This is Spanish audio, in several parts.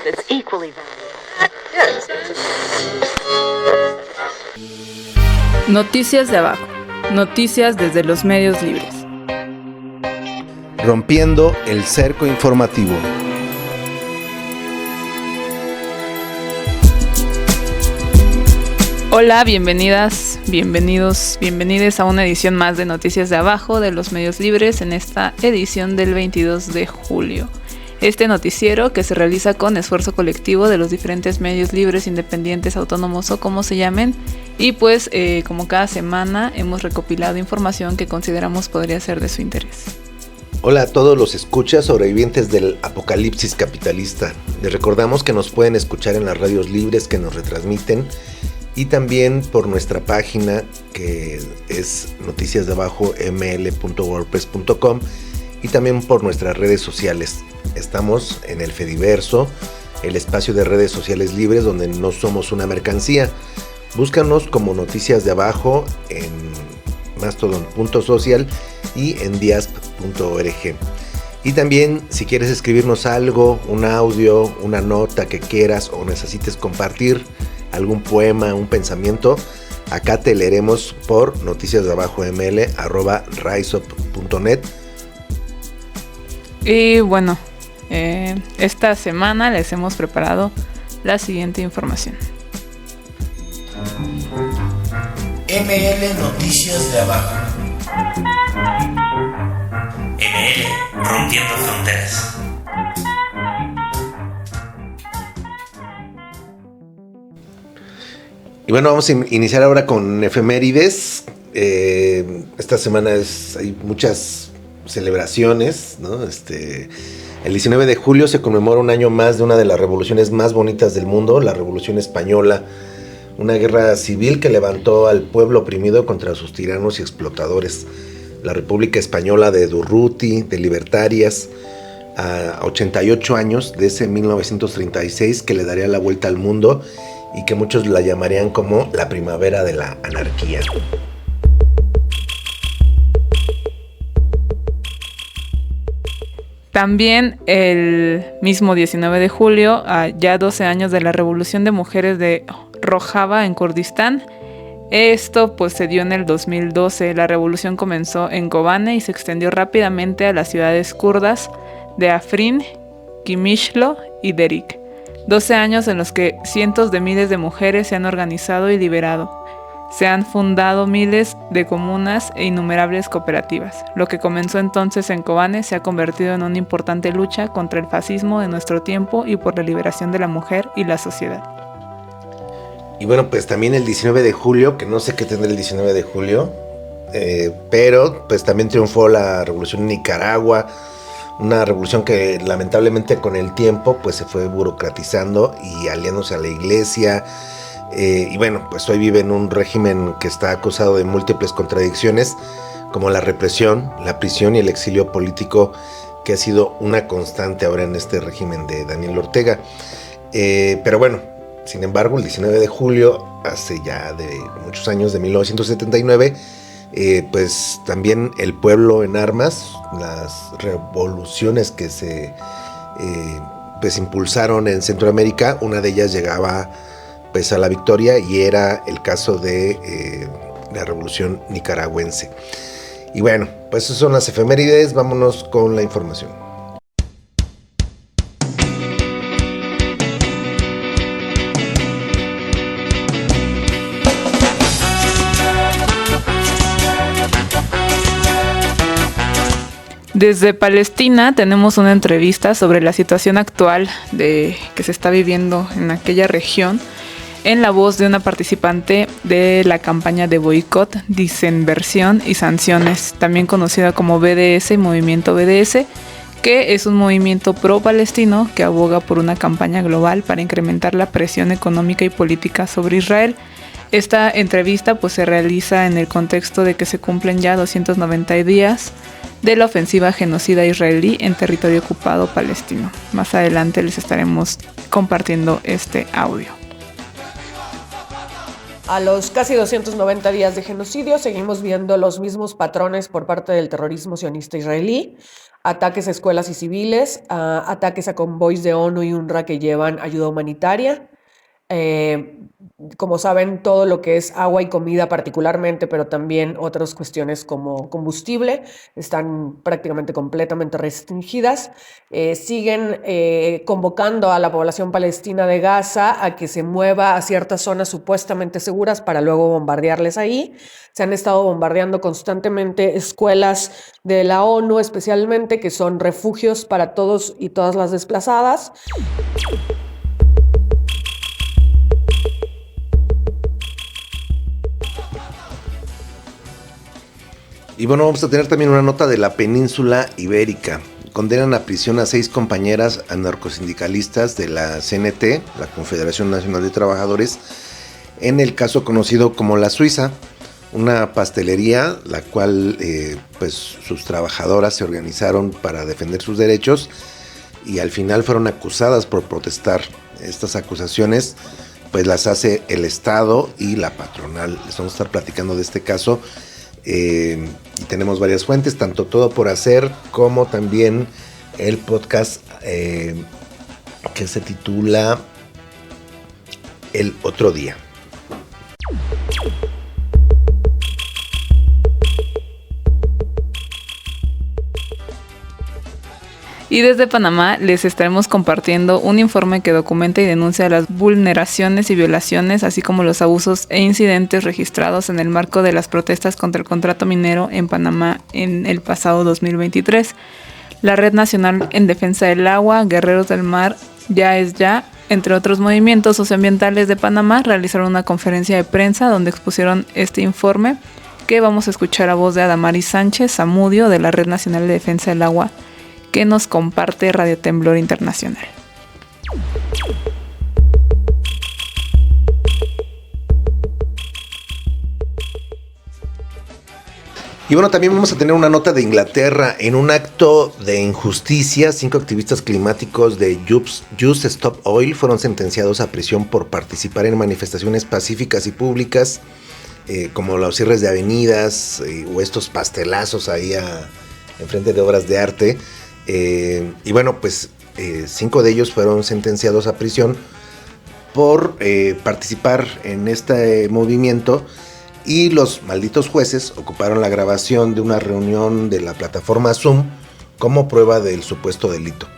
that's equally valuable. Noticias de abajo. Noticias desde los medios libres. Rompiendo el cerco informativo. Hola, bienvenidas, bienvenidos, bienvenides a una edición más de Noticias de Abajo de los Medios Libres en esta edición del 22 de julio. Este noticiero que se realiza con esfuerzo colectivo de los diferentes medios libres, independientes, autónomos o como se llamen. Y pues como cada semana hemos recopilado información que consideramos podría ser de su interés. Hola a todos los escuchas sobrevivientes del apocalipsis capitalista. Les recordamos que nos pueden escuchar en las radios libres que nos retransmiten y también por nuestra página que es noticiasdeabajoml.wordpress.com y también por nuestras redes sociales. Estamos en el Fediverso, el espacio de redes sociales libres donde no somos una mercancía. Búscanos como Noticias de Abajo en mastodon.social y en diasp.org. Y también si quieres escribirnos algo, un audio, una nota que quieras o necesites compartir, algún poema, un pensamiento, acá te leeremos por noticiasdeabajoml@riseup.net. Y bueno, esta semana les hemos preparado la siguiente información. ML Noticias de Abajo. ML Rompiendo Fronteras. Y bueno, vamos a iniciar ahora con efemérides. Esta semana hay muchas celebraciones, ¿no? El 19 de julio se conmemora un año más de una de las revoluciones más bonitas del mundo, la Revolución Española, una guerra civil que levantó al pueblo oprimido contra sus tiranos y explotadores. La República Española de Durruti, de Libertarias, a 88 años de ese 1936 que le daría la vuelta al mundo y que muchos la llamarían como la primavera de la anarquía. También el mismo 19 de julio, ya 12 años de la Revolución de Mujeres de Rojava en Kurdistán. Esto pues se dio en el 2012. La revolución comenzó en Kobane y se extendió rápidamente a las ciudades kurdas de Afrin, Qimishlo y Derik. 12 años en los que cientos de miles de mujeres se han organizado y liberado. Se han fundado miles de comunas e innumerables cooperativas. Lo que comenzó entonces en Kobane se ha convertido en una importante lucha contra el fascismo de nuestro tiempo y por la liberación de la mujer y la sociedad. Y bueno, pues también el 19 de julio, que no sé qué tendrá el 19 de julio, pero pues también triunfó la revolución en Nicaragua, una revolución que lamentablemente con el tiempo pues se fue burocratizando y aliándose a la iglesia. Y bueno, pues hoy vive en un régimen que está acusado de múltiples contradicciones, como la represión, la prisión y el exilio político, que ha sido una constante ahora en este régimen de Daniel Ortega. Pero bueno, sin embargo, el 19 de julio, hace ya de muchos años, de 1979, pues también el pueblo en armas, las revoluciones que se pues impulsaron en Centroamérica, una de ellas llegaba pues a la victoria y era el caso de la revolución nicaragüense. Y bueno, pues esas son las efemérides, vámonos con la información. Desde Palestina tenemos una entrevista sobre la situación actual que se está viviendo en aquella región, en la voz de una participante de la campaña de boicot, disinversión y sanciones, también conocida como BDS y Movimiento BDS, que es un movimiento pro-palestino que aboga por una campaña global para incrementar la presión económica y política sobre Israel. Esta entrevista pues se realiza en el contexto de que se cumplen ya 290 días de la ofensiva genocida israelí en territorio ocupado palestino. Más adelante les estaremos compartiendo este audio. A los casi 290 días de genocidio seguimos viendo los mismos patrones por parte del terrorismo sionista israelí: ataques a escuelas y civiles, ataques a convoys de ONU y UNRWA que llevan ayuda humanitaria. Como saben, todo lo que es agua y comida particularmente, pero también otras cuestiones como combustible, están prácticamente completamente restringidas. Siguen convocando a la población palestina de Gaza a que se mueva a ciertas zonas supuestamente seguras para luego bombardearles ahí. Se han estado bombardeando constantemente escuelas de la ONU, especialmente, que son refugios para todos y todas las desplazadas. Y bueno, vamos a tener también una nota de la península ibérica. Condenan a prisión a 6 compañeras anarcosindicalistas de la CNT, la Confederación Nacional de Trabajadores, en el caso conocido como La Suiza, una pastelería la cual pues sus trabajadoras se organizaron para defender sus derechos y al final fueron acusadas por protestar. Estas acusaciones pues las hace el Estado y la patronal. Les vamos a estar platicando de este caso. Y tenemos varias fuentes, tanto Todo por Hacer como también el podcast que se titula El Otro Día. Y desde Panamá les estaremos compartiendo un informe que documenta y denuncia las vulneraciones y violaciones, así como los abusos e incidentes registrados en el marco de las protestas contra el contrato minero en Panamá en el pasado 2023. La Red Nacional en Defensa del Agua, Guerreros del Mar, Ya es Ya, entre otros movimientos socioambientales de Panamá, realizaron una conferencia de prensa donde expusieron este informe, que vamos a escuchar a voz de Adamaris Sánchez Zamudio de la Red Nacional de Defensa del Agua, que nos comparte Radio Temblor Internacional. Y bueno, también vamos a tener una nota de Inglaterra. En un acto de injusticia, 5 activistas climáticos de Just Stop Oil fueron sentenciados a prisión por participar en manifestaciones pacíficas y públicas, como los cierres de avenidas o estos pastelazos ahí enfrente de obras de arte. Y bueno, pues 5 de ellos fueron sentenciados a prisión por participar en este movimiento, y los malditos jueces ocuparon la grabación de una reunión de la plataforma Zoom como prueba del supuesto delito.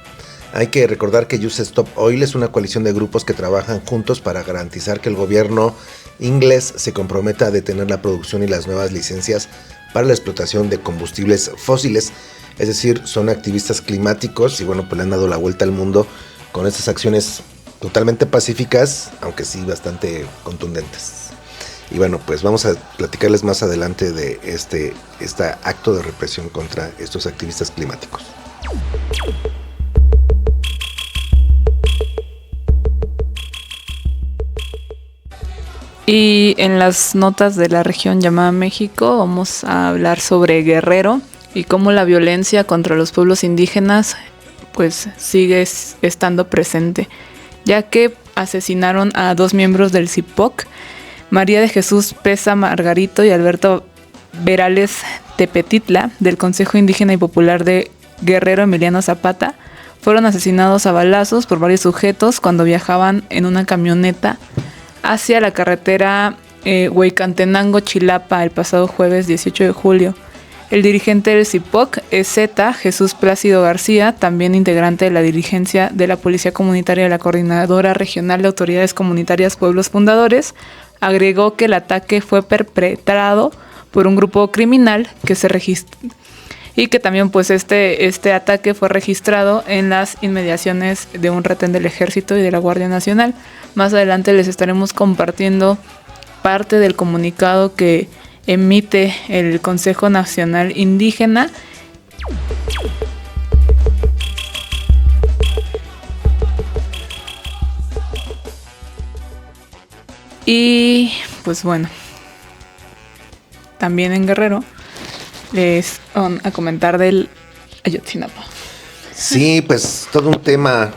Hay que recordar que Just Stop Oil es una coalición de grupos que trabajan juntos para garantizar que el gobierno inglés se comprometa a detener la producción y las nuevas licencias para la explotación de combustibles fósiles. Es decir, son activistas climáticos y bueno, pues le han dado la vuelta al mundo con estas acciones totalmente pacíficas, aunque sí bastante contundentes. Y bueno, pues vamos a platicarles más adelante de este acto de represión contra estos activistas climáticos. Y en las notas de la región llamada México vamos a hablar sobre Guerrero y cómo la violencia contra los pueblos indígenas pues sigue estando presente, ya que asesinaron a 2 miembros del CIPOC, María de Jesús Pesa Margarito y Alberto Verales Tepetitla, del Consejo Indígena y Popular de Guerrero Emiliano Zapata. Fueron asesinados a balazos por varios sujetos cuando viajaban en una camioneta hacia la carretera Hueycantenango-Chilapa el pasado jueves 18 de julio. El dirigente del CIPOC, EZ, Jesús Plácido García, también integrante de la dirigencia de la Policía Comunitaria de la Coordinadora Regional de Autoridades Comunitarias Pueblos Fundadores, agregó que el ataque fue perpetrado por un grupo criminal que se registró y que también pues este ataque fue registrado en las inmediaciones de un retén del Ejército y de la Guardia Nacional. Más adelante les estaremos compartiendo parte del comunicado que emite el Consejo Nacional Indígena. Y pues bueno, también en Guerrero les van a comentar del Ayotzinapa. Sí, pues todo un tema.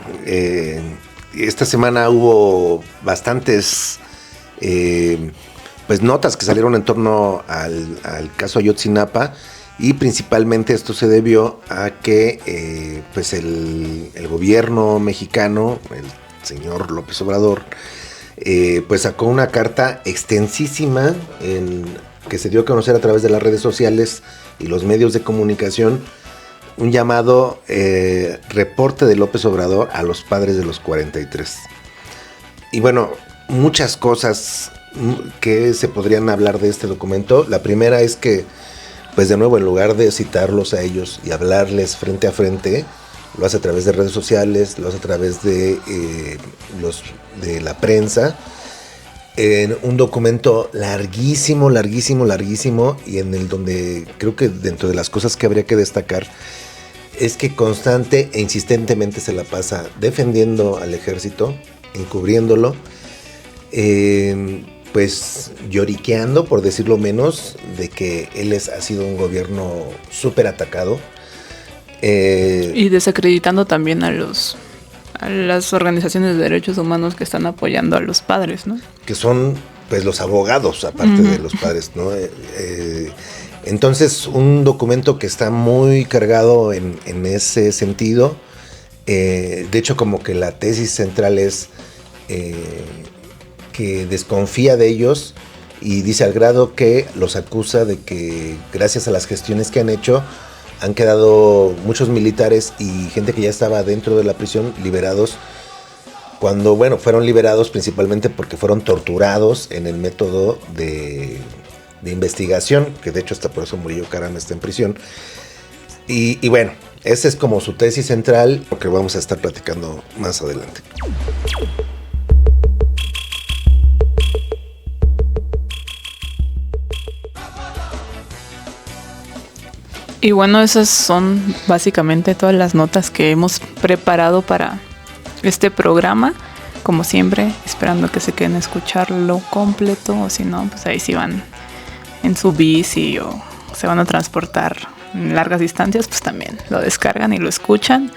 Esta semana hubo bastantes pues notas que salieron en torno al caso Ayotzinapa, y principalmente esto se debió a que pues el gobierno mexicano, el señor López Obrador, pues sacó una carta extensísima que se dio a conocer a través de las redes sociales y los medios de comunicación, un llamado reporte de López Obrador a los padres de los 43. Y bueno, muchas cosas que se podrían hablar de este documento. La primera es que, pues de nuevo, en lugar de citarlos a ellos y hablarles frente a frente, lo hace a través de redes sociales, lo hace a través de la prensa, en un documento larguísimo, y en el donde creo que dentro de las cosas que habría que destacar es que constante e insistentemente se la pasa defendiendo al ejército, encubriéndolo, pues lloriqueando, por decirlo menos, de que ha sido un gobierno súper atacado. Y desacreditando también a las organizaciones de derechos humanos que están apoyando a los padres, ¿no? Que son, pues, los abogados, aparte de los padres, ¿no? Entonces, un documento que está muy cargado en ese sentido. De hecho, como que la tesis central es que desconfía de ellos, y dice al grado que los acusa de que gracias a las gestiones que han hecho han quedado muchos militares y gente que ya estaba dentro de la prisión liberados, cuando, bueno, fueron liberados principalmente porque fueron torturados en el método de investigación, que de hecho hasta por eso Murillo Karam está en prisión. Y bueno, esa es como su tesis central, porque vamos a estar platicando más adelante. Y bueno, esas son básicamente todas las notas que hemos preparado para este programa. Como siempre, esperando que se queden a escucharlo completo, o si no, pues ahí sí van en su bici o se van a transportar en largas distancias, pues también lo descargan y lo escuchan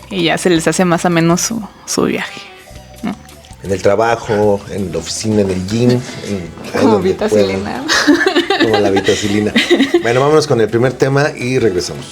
y ya se les hace más o menos su viaje, ¿no? En el trabajo, en la oficina, en el gym. Como vitacilina. Como la vitacilina. Bueno, vámonos con el primer tema y regresamos.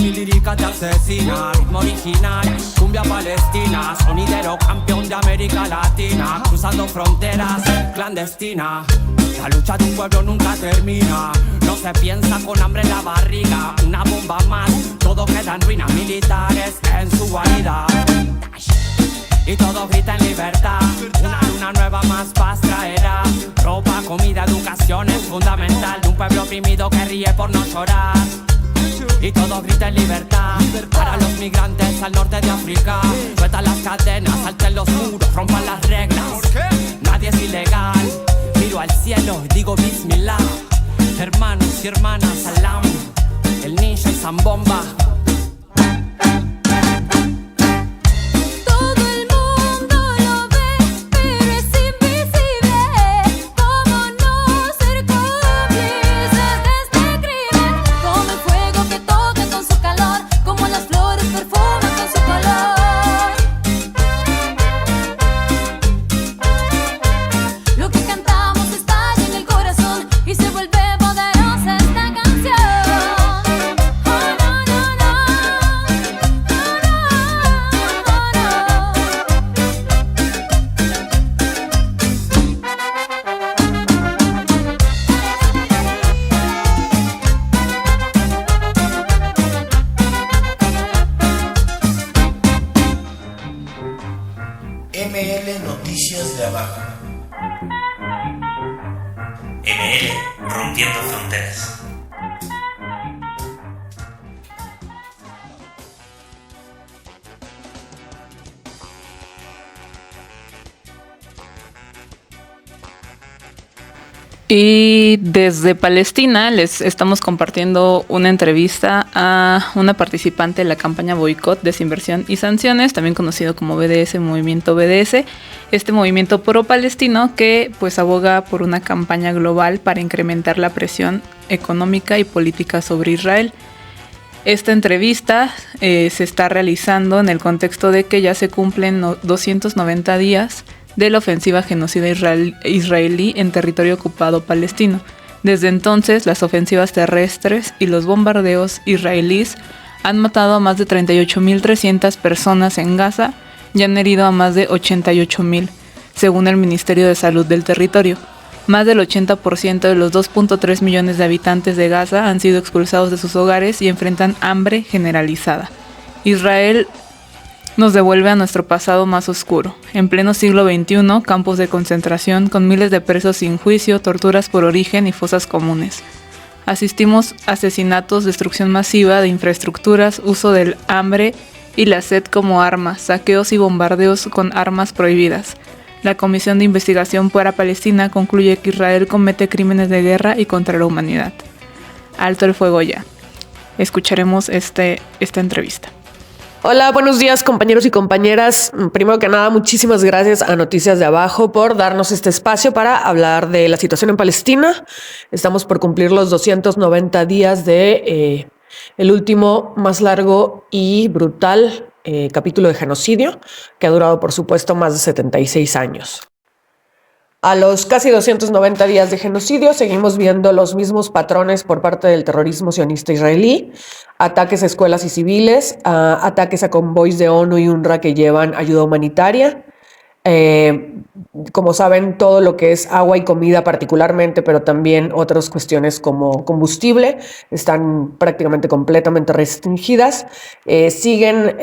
Mi lírica te asesina, ritmo original, cumbia palestina, sonidero campeón de América Latina, cruzando fronteras, clandestina. La lucha de un pueblo nunca termina. No se piensa con hambre en la barriga. Una bomba más, todo queda en ruinas militares en su guarida. Y todos gritan libertad. Una luna nueva más paz traerá. Ropa, comida, educación es fundamental de un pueblo oprimido que ríe por no llorar. Y todos gritan libertad para los migrantes al norte de África. Sueltan las cadenas, salten los muros, rompan las reglas. Nadie es ilegal. Miro al cielo y digo Bismillah. Hermanos y hermanas, salam. El ninja y Zambomba. ML Noticias de Abajo. ML Rompiendo Fronteras. Y desde Palestina les estamos compartiendo una entrevista a una participante de la campaña Boicot, Desinversión y Sanciones, también conocido como BDS, Movimiento BDS, este movimiento pro-palestino que pues aboga por una campaña global para incrementar la presión económica y política sobre Israel. Esta entrevista se está realizando en el contexto de que ya se cumplen 290 días de la ofensiva genocida israelí en territorio ocupado palestino. Desde entonces, las ofensivas terrestres y los bombardeos israelíes han matado a más de 38.300 personas en Gaza y han herido a más de 88.000, según el Ministerio de Salud del territorio. Más del 80% de los 2.3 millones de habitantes de Gaza han sido expulsados de sus hogares y enfrentan hambre generalizada. Israel nos devuelve a nuestro pasado más oscuro. En pleno siglo XXI, campos de concentración con miles de presos sin juicio, torturas por origen y fosas comunes. Asistimos a asesinatos, destrucción masiva de infraestructuras, uso del hambre y la sed como armas, saqueos y bombardeos con armas prohibidas. La Comisión de Investigación para Palestina concluye que Israel comete crímenes de guerra y contra la humanidad. Alto el fuego ya. Escucharemos esta entrevista. Hola, buenos días compañeros y compañeras. Primero que nada, muchísimas gracias a Noticias de Abajo por darnos este espacio para hablar de la situación en Palestina. Estamos por cumplir los 290 días de el último más largo y brutal capítulo de genocidio, que ha durado, por supuesto, más de 76 años. A los casi 290 días de genocidio seguimos viendo los mismos patrones por parte del terrorismo sionista israelí, ataques a escuelas y civiles, ataques a convoys de ONU y UNRWA que llevan ayuda humanitaria. Como saben, todo lo que es agua y comida particularmente, pero también otras cuestiones como combustible, están prácticamente completamente restringidas. Siguen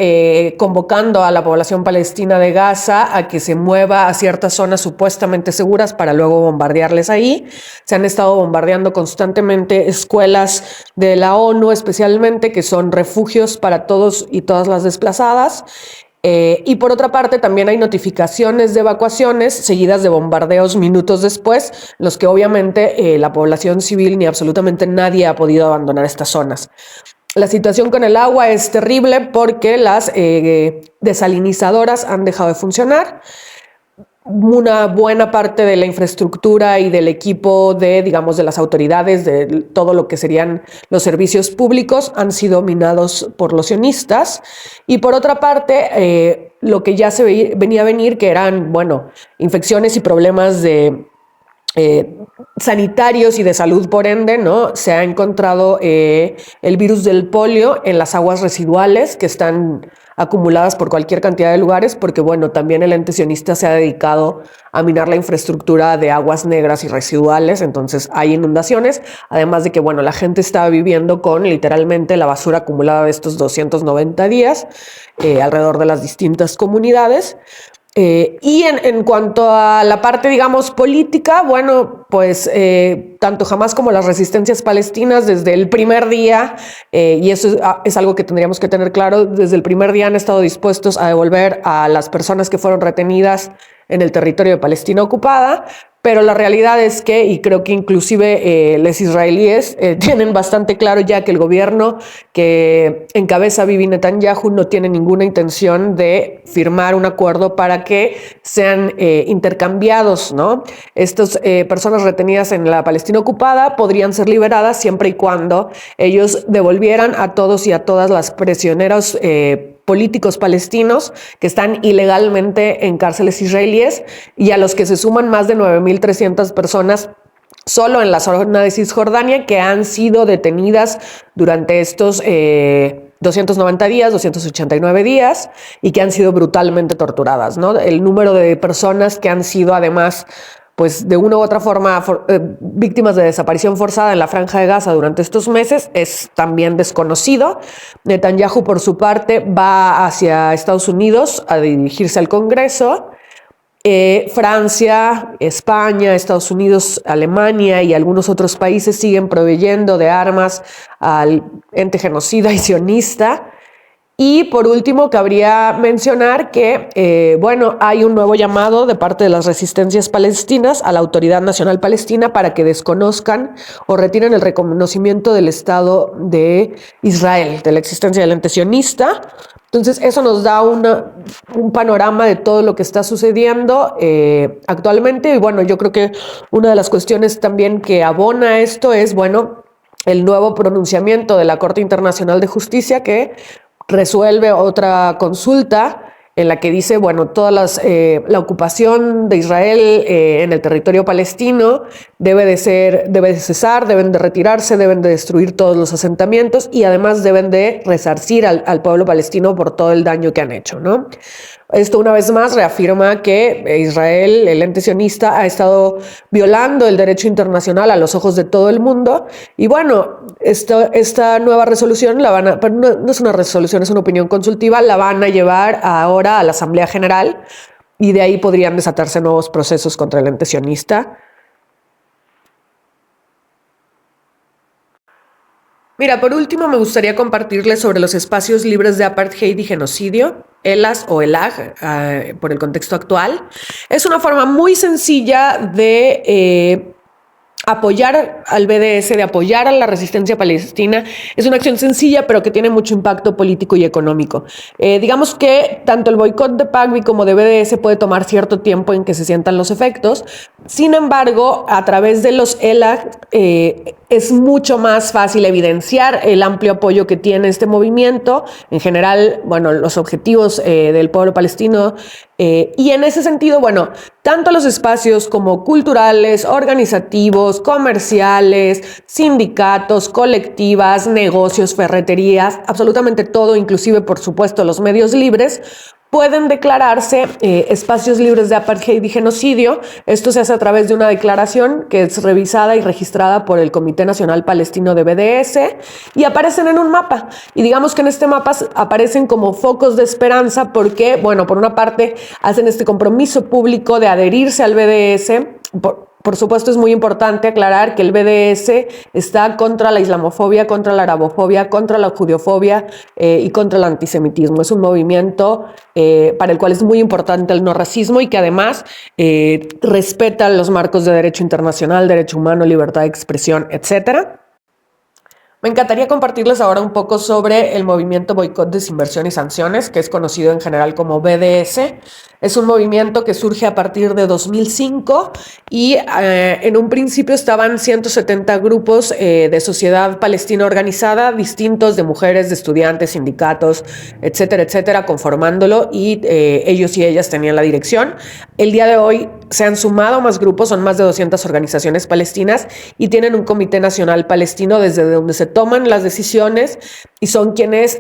convocando a la población palestina de Gaza a que se mueva a ciertas zonas supuestamente seguras para luego bombardearles ahí. Se han estado bombardeando constantemente escuelas de la ONU, especialmente, que son refugios para todos y todas las desplazadas. Y por otra parte también hay notificaciones de evacuaciones seguidas de bombardeos minutos después, los que obviamente la población civil ni absolutamente nadie ha podido abandonar estas zonas. La situación con el agua es terrible porque las desalinizadoras han dejado de funcionar. Una buena parte de la infraestructura y del equipo de las autoridades, de todo lo que serían los servicios públicos, han sido minados por los sionistas. Y por otra parte, lo que ya se venía a venir, que eran, infecciones y problemas de sanitarios y de salud, por ende, ¿no? Se ha encontrado el virus del polio en las aguas residuales que están acumuladas por cualquier cantidad de lugares, porque bueno, también el ente sionista se ha dedicado a minar la infraestructura de aguas negras y residuales, entonces hay inundaciones, además de que bueno, la gente está viviendo con literalmente la basura acumulada de estos 290 días alrededor de las distintas comunidades. Y en cuanto a la parte, digamos, política, bueno, pues tanto Hamás como las resistencias palestinas desde el primer día, y eso es algo que tendríamos que tener claro, desde el primer día han estado dispuestos a devolver a las personas que fueron retenidas en el territorio de Palestina ocupada, pero la realidad es que, y creo que inclusive los israelíes tienen bastante claro ya que el gobierno que encabeza Bibi Netanyahu no tiene ninguna intención de firmar un acuerdo para que sean intercambiados, ¿no? Estas personas retenidas en la Palestina ocupada podrían ser liberadas siempre y cuando ellos devolvieran a todos y a todas las prisioneros políticos palestinos que están ilegalmente en cárceles israelíes y a los que se suman más de 9.300 personas solo en la zona de Cisjordania que han sido detenidas durante estos 290 días, 289 días y que han sido brutalmente torturadas, ¿no? El número de personas que han sido además pues de una u otra forma víctimas de desaparición forzada en la Franja de Gaza durante estos meses es también desconocido. Netanyahu, por su parte, va hacia Estados Unidos a dirigirse al Congreso. Francia, España, Estados Unidos, Alemania y algunos otros países siguen proveyendo de armas al ente genocida y sionista. Y por último, cabría mencionar que, bueno, hay un nuevo llamado de parte de las resistencias palestinas a la Autoridad Nacional Palestina para que desconozcan o retiren el reconocimiento del Estado de Israel, de la existencia del ente sionista. Entonces, eso nos da un panorama de todo lo que está sucediendo actualmente. Y bueno, yo creo que una de las cuestiones también que abona esto es, bueno, el nuevo pronunciamiento de la Corte Internacional de Justicia que resuelve otra consulta en la que dice, bueno, la ocupación de Israel en el territorio palestino debe de cesar, deben de retirarse, deben de destruir todos los asentamientos y además deben de resarcir al pueblo palestino por todo el daño que han hecho, ¿no? Esto una vez más reafirma que Israel, el ente sionista, ha estado violando el derecho internacional a los ojos de todo el mundo. Y bueno, esta nueva resolución, pero no es una resolución, es una opinión consultiva, la van a llevar ahora a la Asamblea General y de ahí podrían desatarse nuevos procesos contra el ente sionista. Mira, por último me gustaría compartirles sobre los espacios libres de apartheid y genocidio, ELAS o ELAG, por el contexto actual. Es una forma muy sencilla de apoyar al BDS, de apoyar a la resistencia palestina. Es una acción sencilla, pero que tiene mucho impacto político y económico. Digamos que tanto el boicot de PACBI como de BDS puede tomar cierto tiempo en que se sientan los efectos. Sin embargo, a través de los ELAG es mucho más fácil evidenciar el amplio apoyo que tiene este movimiento. En general, bueno, los objetivos del pueblo palestino. Y en ese sentido, bueno, tanto los espacios como culturales, organizativos, comerciales, sindicatos, colectivas, negocios, ferreterías, absolutamente todo, inclusive, por supuesto, los medios libres, pueden declararse espacios libres de apartheid y genocidio. Esto se hace a través de una declaración que es revisada y registrada por el Comité Nacional Palestino de BDS y aparecen en un mapa. Y digamos que en este mapa aparecen como focos de esperanza porque, bueno, por una parte hacen este compromiso público de adherirse al BDS. Por supuesto, es muy importante aclarar que el BDS está contra la islamofobia, contra la arabofobia, contra la judiofobia y contra el antisemitismo. Es un movimiento para el cual es muy importante el no racismo y que además respeta los marcos de derecho internacional, derecho humano, libertad de expresión, etcétera. Me encantaría compartirles ahora un poco sobre el movimiento Boicot, Desinversión y Sanciones, que es conocido en general como BDS. Es un movimiento que surge a partir de 2005 y en un principio estaban 170 grupos de sociedad palestina organizada, distintos de mujeres, de estudiantes, sindicatos, etcétera, etcétera, conformándolo y ellos y ellas tenían la dirección. El día de hoy se han sumado más grupos, son más de 200 organizaciones palestinas y tienen un Comité Nacional Palestino desde donde se toman las decisiones y son quienes,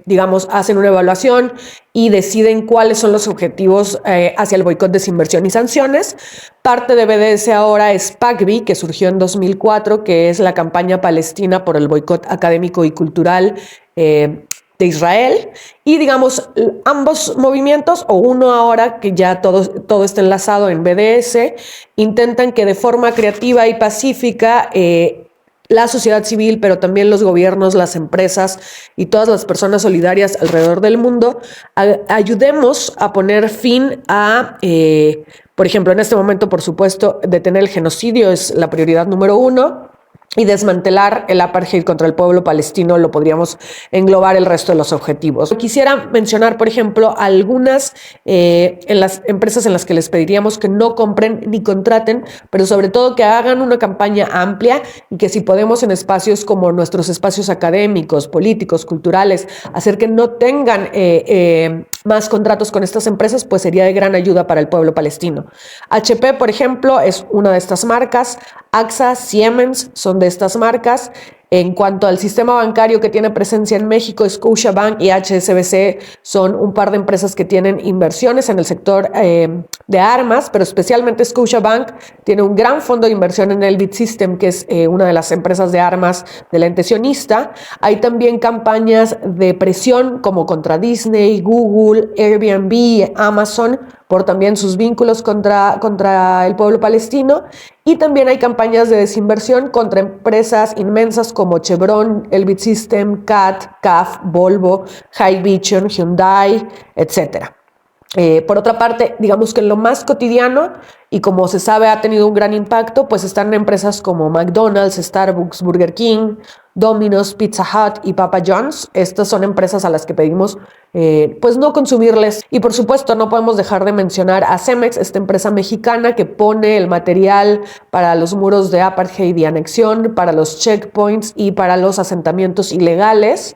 digamos, hacen una evaluación y deciden cuáles son los objetivos hacia el boicot, desinversión y sanciones. Parte de BDS ahora es PACBI, que surgió en 2004, que es la campaña palestina por el boicot académico y cultural de Israel, y digamos ambos movimientos, o uno ahora que ya todo está enlazado en BDS, intentan que de forma creativa y pacífica la sociedad civil, pero también los gobiernos, las empresas y todas las personas solidarias alrededor del mundo ayudemos a poner fin a, por ejemplo, en este momento, por supuesto, detener el genocidio es la prioridad número 1, y desmantelar el apartheid contra el pueblo palestino lo podríamos englobar el resto de los objetivos. Quisiera mencionar, por ejemplo, algunas en las empresas en las que les pediríamos que no compren ni contraten, pero sobre todo que hagan una campaña amplia y que si podemos en espacios como nuestros espacios académicos, políticos, culturales, hacer que no tengan más contratos con estas empresas, pues sería de gran ayuda para el pueblo palestino. HP, por ejemplo, es una de estas marcas. AXA, Siemens son de estas marcas. En cuanto al sistema bancario que tiene presencia en México, Scotiabank y HSBC son un par de empresas que tienen inversiones en el sector de armas, pero especialmente Scotiabank tiene un gran fondo de inversión en Elbit System, que es una de las empresas de armas del ente sionista. Hay también campañas de presión como contra Disney, Google, Airbnb, Amazon, por también sus vínculos contra el pueblo palestino. Y también hay campañas de desinversión contra empresas inmensas como Chevron, Elbit System, CAT, CAF, Volvo, Hikvision, Hyundai, etc. Por otra parte, digamos que en lo más cotidiano, y como se sabe ha tenido un gran impacto, pues están empresas como McDonald's, Starbucks, Burger King, Domino's, Pizza Hut y Papa John's. Estas son empresas a las que pedimos pues no consumirles. Y por supuesto no podemos dejar de mencionar a Cemex, esta empresa mexicana que pone el material para los muros de apartheid y anexión, para los checkpoints y para los asentamientos ilegales.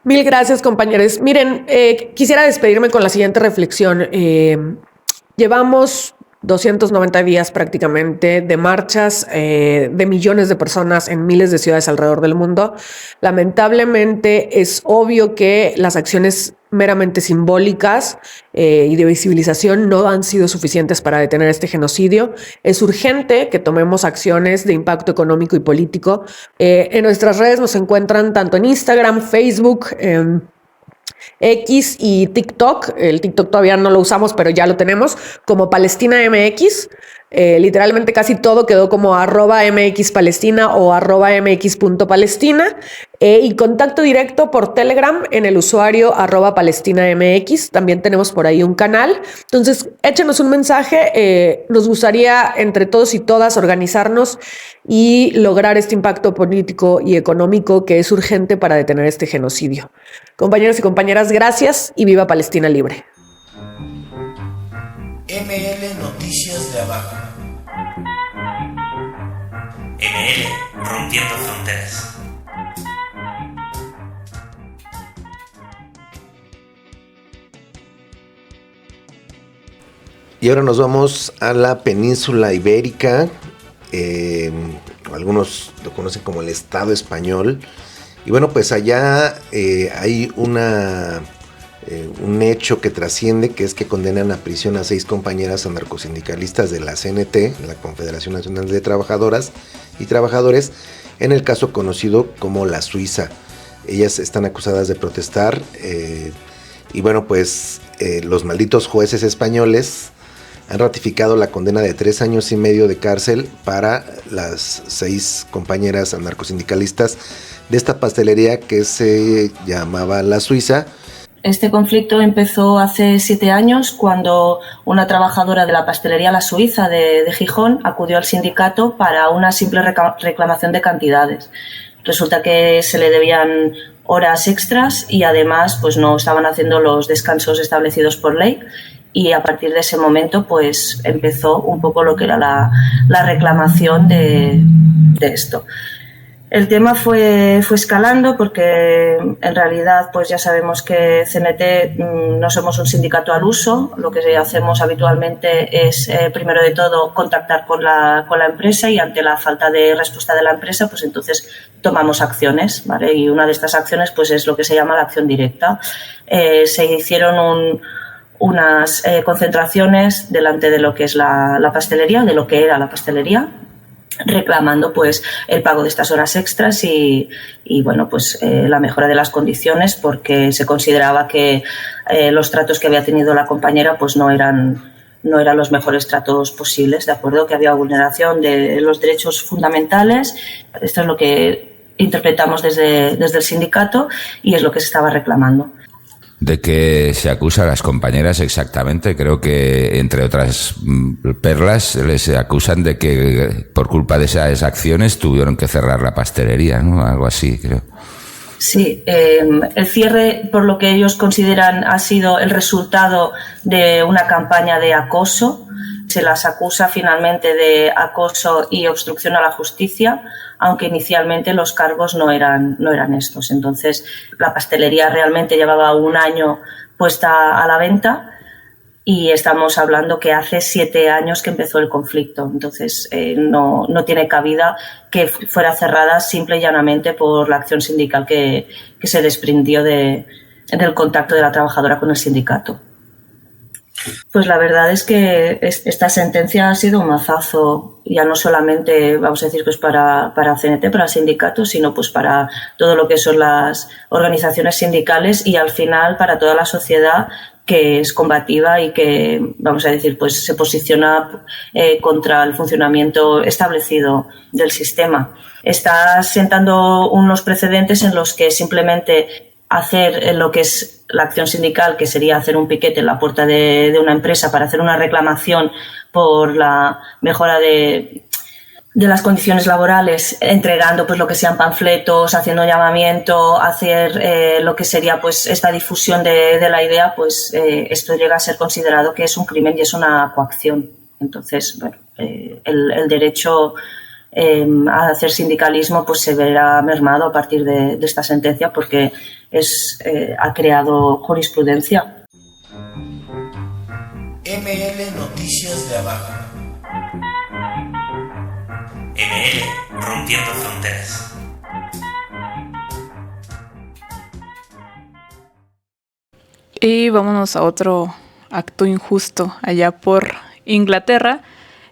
Mil gracias, compañeros. Miren, quisiera despedirme con la siguiente reflexión. Llevamos 290 días prácticamente de marchas de millones de personas en miles de ciudades alrededor del mundo. Lamentablemente es obvio que las acciones meramente simbólicas y de visibilización no han sido suficientes para detener este genocidio. Es urgente que tomemos acciones de impacto económico y político. En nuestras redes nos encuentran tanto en Instagram, Facebook, X y TikTok. El TikTok todavía no lo usamos, pero ya lo tenemos, como Palestina MX. Literalmente casi todo quedó como @MXPalestina o @MX.Palestina. Y contacto directo por Telegram en el usuario @PalestinaMX. También tenemos por ahí un canal. Entonces, échenos un mensaje. Nos gustaría entre todos y todas organizarnos y lograr este impacto político y económico que es urgente para detener este genocidio. Compañeros y compañeras, gracias y viva Palestina libre. ML Noticias de Abajo. ML Rompiendo Fronteras. Y ahora nos vamos a la península ibérica. Algunos lo conocen como el Estado español. Y bueno, pues allá hay un hecho que trasciende, que es que condenan a prisión a 6 compañeras anarcosindicalistas de la CNT, la Confederación Nacional de Trabajadoras y Trabajadores, en el caso conocido como la Suiza. Ellas están acusadas de protestar y bueno, pues los malditos jueces españoles han ratificado la condena de 3 años y medio de cárcel para las 6 compañeras anarcosindicalistas de esta pastelería que se llamaba La Suiza. Este conflicto empezó hace 7 años cuando una trabajadora de la pastelería La Suiza de Gijón acudió al sindicato para una simple reclamación de cantidades. Resulta que se le debían horas extras y además pues no estaban haciendo los descansos establecidos por ley, y a partir de ese momento pues empezó un poco lo que era la reclamación de esto. El tema fue escalando porque en realidad pues ya sabemos que CNT no somos un sindicato al uso. Lo que hacemos habitualmente es primero de todo contactar con la empresa y ante la falta de respuesta de la empresa pues entonces tomamos acciones, ¿vale? Y una de estas acciones pues es lo que se llama la acción directa. Se hicieron unas concentraciones delante de lo que es la pastelería, de lo que era la pastelería, reclamando pues el pago de estas horas extras y bueno pues la mejora de las condiciones, porque se consideraba que los tratos que había tenido la compañera pues no eran los mejores tratos posibles, de acuerdo, que había vulneración de los derechos fundamentales. Esto es lo que interpretamos desde el sindicato y es lo que se estaba reclamando. ¿De qué se acusa a las compañeras exactamente? Creo que, entre otras perlas, les acusan de que por culpa de esas acciones tuvieron que cerrar la pastelería, ¿no? Algo así, creo. Sí, el cierre, por lo que ellos consideran, ha sido el resultado de una campaña de acoso. Se las acusa finalmente de acoso y obstrucción a la justicia, aunque inicialmente los cargos no eran estos. Entonces, la pastelería realmente llevaba un año puesta a la venta y estamos hablando que hace 7 años que empezó el conflicto. Entonces, no tiene cabida que fuera cerrada simple y llanamente por la acción sindical que se desprendió del contacto de la trabajadora con el sindicato. Pues la verdad es que esta sentencia ha sido un mazazo, ya no solamente, vamos a decir, pues para CNT, para el sindicato, sino pues para todo lo que son las organizaciones sindicales y al final para toda la sociedad que es combativa y que, vamos a decir, pues se posiciona contra el funcionamiento establecido del sistema. Está sentando unos precedentes en los que simplemente hacer lo que es la acción sindical, que sería hacer un piquete en la puerta de una empresa para hacer una reclamación por la mejora de las condiciones laborales, entregando pues lo que sean panfletos, haciendo llamamiento, hacer lo que sería pues esta difusión de la idea, pues esto llega a ser considerado que es un crimen y es una coacción. Entonces, bueno, el derecho a hacer sindicalismo pues se verá mermado a partir de esta sentencia, porque ha creado jurisprudencia. ML Noticias de Abajo. ML Rompiendo Fronteras. Y vámonos a otro acto injusto allá por Inglaterra.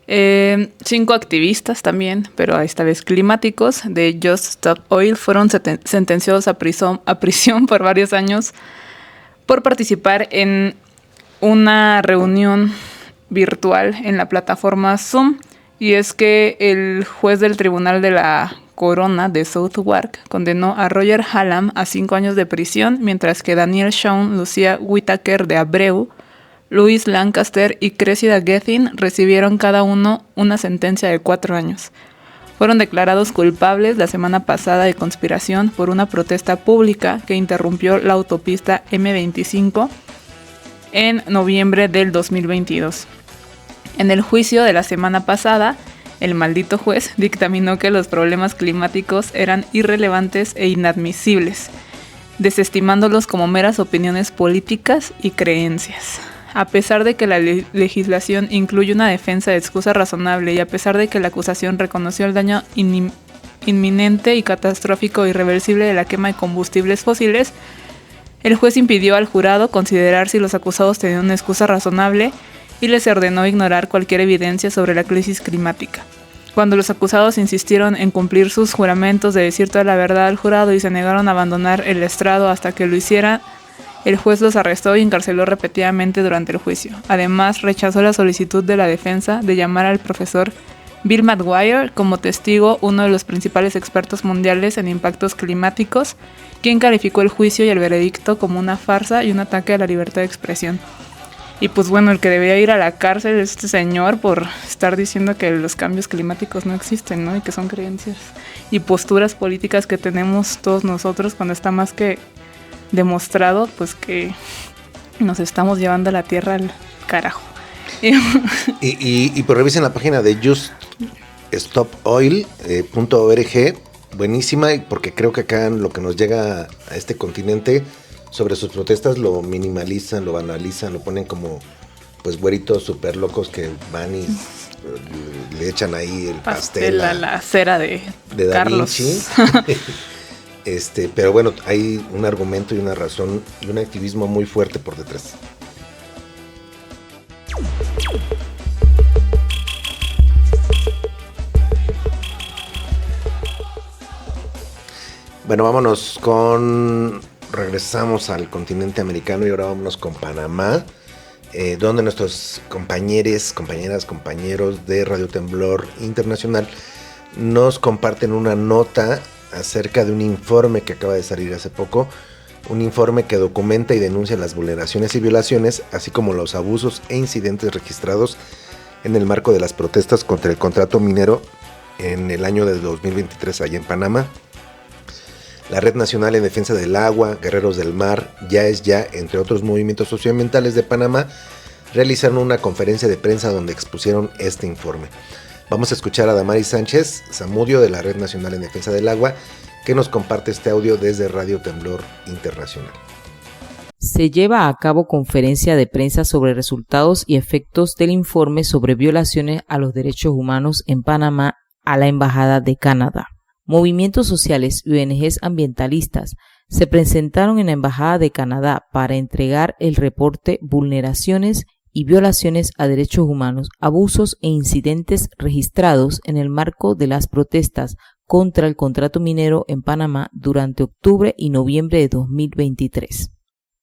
5 activistas también, pero esta vez climáticos, de Just Stop Oil fueron sentenciados a prisión por varios años por participar en una reunión virtual en la plataforma Zoom. Y es que el juez del Tribunal de la Corona de Southwark condenó a Roger Hallam a 5 años de prisión, mientras que Daniel Shawn, Lucia Whitaker de Abreu, Louis Lancaster y Cressida Gethin recibieron cada uno una sentencia de 4 años. Fueron declarados culpables la semana pasada de conspiración por una protesta pública que interrumpió la autopista M25 en noviembre del 2022. En el juicio de la semana pasada, el maldito juez dictaminó que los problemas climáticos eran irrelevantes e inadmisibles, desestimándolos como meras opiniones políticas y creencias. A pesar de que la legislación incluye una defensa de excusa razonable y a pesar de que la acusación reconoció el daño inminente y catastrófico irreversible de la quema de combustibles fósiles, el juez impidió al jurado considerar si los acusados tenían una excusa razonable y les ordenó ignorar cualquier evidencia sobre la crisis climática. Cuando los acusados insistieron en cumplir sus juramentos de decir toda la verdad al jurado y se negaron a abandonar el estrado hasta que lo hicieran, el juez los arrestó y encarceló repetidamente durante el juicio. Además, rechazó la solicitud de la defensa de llamar al profesor Bill Maguire como testigo, uno de los principales expertos mundiales en impactos climáticos, quien calificó el juicio y el veredicto como una farsa y un ataque a la libertad de expresión. Y pues bueno, el que debía ir a la cárcel es este señor por estar diciendo que los cambios climáticos no existen, ¿no? Y que son creencias y posturas políticas que tenemos todos nosotros, cuando está más que demostrado pues que nos estamos llevando a la Tierra al carajo. Y pues revisen la página de juststopoil.org buenísima, porque creo que acá lo que nos llega a este continente sobre sus protestas lo minimalizan, lo banalizan, lo ponen como pues güeritos súper locos que van y le echan ahí el pastel a la cera de Da Carlos. Vinci. Pero bueno, hay un argumento y una razón y un activismo muy fuerte por detrás. Bueno, regresamos al continente americano y ahora vámonos con Panamá, donde nuestros compañeros de Radio Temblor Internacional nos comparten una nota acerca de un informe que acaba de salir hace poco, un informe que documenta y denuncia las vulneraciones y violaciones, así como los abusos e incidentes registrados en el marco de las protestas contra el contrato minero en el año de 2023 allá en Panamá. La Red Nacional en Defensa del Agua, Guerreros del Mar, Ya es Ya, entre otros movimientos socioambientales de Panamá, realizaron una conferencia de prensa donde expusieron este informe. Vamos a escuchar a Damaris Sánchez Zamudio de la Red Nacional en Defensa del Agua, que nos comparte este audio desde Radio Temblor Internacional. Se lleva a cabo conferencia de prensa sobre resultados y efectos del informe sobre violaciones a los derechos humanos en Panamá a la Embajada de Canadá. Movimientos sociales y ONGs ambientalistas se presentaron en la Embajada de Canadá para entregar el reporte Vulneraciones y violaciones a derechos humanos, abusos e incidentes registrados en el marco de las protestas contra el contrato minero en Panamá durante octubre y noviembre de 2023.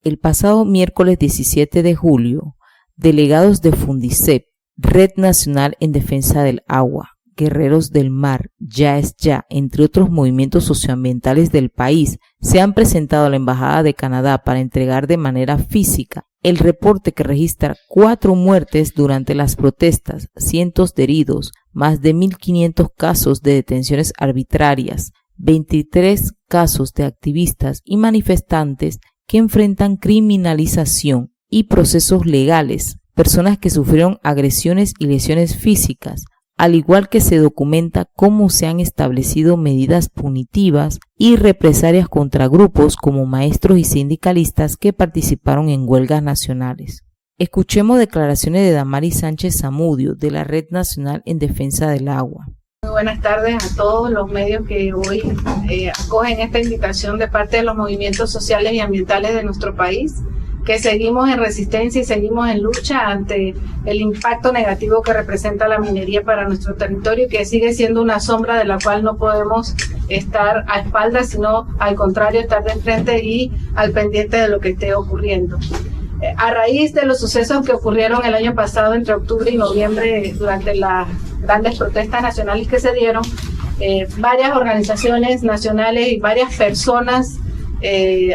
El pasado miércoles 17 de julio, delegados de Fundicep, Red Nacional en Defensa del Agua, Guerreros del Mar, Ya es Ya, entre otros movimientos socioambientales del país, se han presentado a la Embajada de Canadá para entregar de manera física el reporte que registra 4 muertes durante las protestas, cientos de heridos, más de 1.500 casos de detenciones arbitrarias, 23 casos de activistas y manifestantes que enfrentan criminalización y procesos legales, personas que sufrieron agresiones y lesiones físicas, al igual que se documenta cómo se han establecido medidas punitivas y represalias contra grupos como maestros y sindicalistas que participaron en huelgas nacionales. Escuchemos declaraciones de Damaris Sánchez Zamudio de la Red Nacional en Defensa del Agua. Muy buenas tardes a todos los medios que hoy acogen esta invitación de parte de los movimientos sociales y ambientales de nuestro país, que seguimos en resistencia y seguimos en lucha ante el impacto negativo que representa la minería para nuestro territorio, que sigue siendo una sombra de la cual no podemos estar a espaldas, sino al contrario, estar de frente y al pendiente de lo que esté ocurriendo. A raíz de los sucesos que ocurrieron el año pasado, entre octubre y noviembre, durante las grandes protestas nacionales que se dieron, varias organizaciones nacionales y varias personas